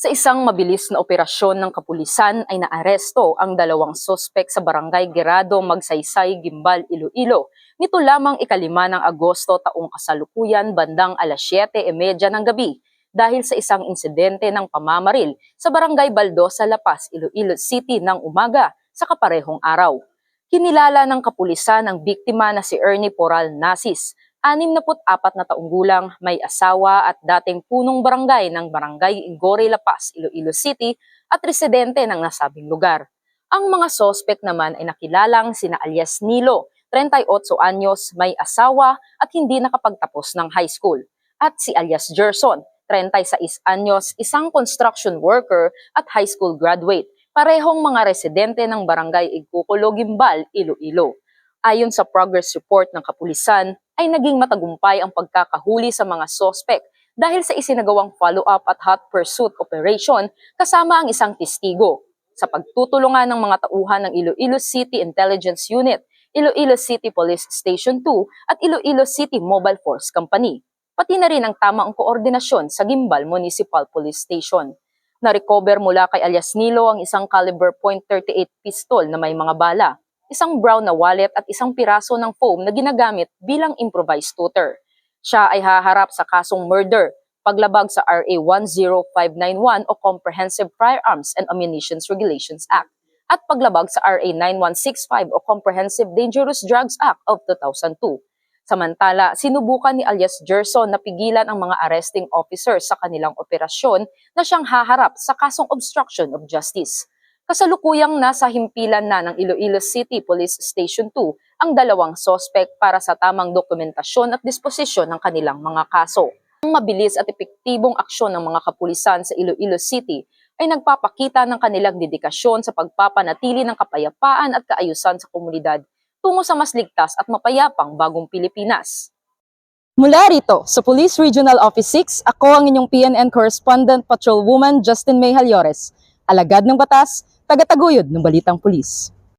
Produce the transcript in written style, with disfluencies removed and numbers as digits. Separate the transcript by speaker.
Speaker 1: Sa isang mabilis na operasyon ng kapulisan ay naaresto ang dalawang sospek sa barangay Gerado, Magsaysay, Gimbal, Iloilo. Nito lamang 5 ng Agosto taong kasalukuyan bandang 7:30 ng gabi dahil sa isang insidente ng pamamaril sa barangay Baldosa, La Paz, Iloilo City ng umaga sa kaparehong araw. Kinilala ng kapulisan ang biktima na si Ernie Poral Nasis, 64 na taong gulang, may asawa at dating punong barangay ng Barangay Igore, La Paz, Iloilo City at residente ng nasabing lugar. Ang mga sospek naman ay nakilalang sina alias Nilo, 38 anyos, may asawa at hindi nakapagtapos ng high school, at si alias Gerson, 36 anyos, isang construction worker at high school graduate, parehong mga residente ng Barangay Igkukulo, Gimbal, Iloilo. Ayon sa progress report ng kapulisan, ay naging matagumpay ang pagkakahuli sa mga sospek dahil sa isinagawang follow-up at hot pursuit operation kasama ang isang testigo sa pagtutulungan ng mga tauhan ng Iloilo City Intelligence Unit, Iloilo City Police Station 2 at Iloilo City Mobile Force Company, pati na rin ang tamaang koordinasyon sa Gimbal Municipal Police Station. Na-recover mula kay alias Nilo ang isang caliber .38 pistol na may mga bala, isang brown na wallet at isang piraso ng foam na ginagamit bilang improvised shooter. Siya ay haharap sa kasong murder, paglabag sa RA 10591 o Comprehensive Firearms and Ammunitions Regulations Act, at paglabag sa RA 9165 o Comprehensive Dangerous Drugs Act of 2002. Samantala, sinubukan ni alias Gerson na pigilan ang mga arresting officers sa kanilang operasyon na siyang haharap sa kasong obstruction of justice. Kasalukuyang nasa himpilan na ng Iloilo City Police Station 2 ang dalawang sospek para sa tamang dokumentasyon at disposisyon ng kanilang mga kaso. Ang mabilis at epektibong aksyon ng mga kapulisan sa Iloilo City ay nagpapakita ng kanilang dedikasyon sa pagpapanatili ng kapayapaan at kaayusan sa komunidad tungo sa mas ligtas at mapayapang bagong Pilipinas.
Speaker 2: Mula rito sa Police Regional Office 6, ako ang inyong PNN Correspondent Patrolwoman Justin May Halyores, alagad ng batas, tagataguyod ng Balitang Pulis.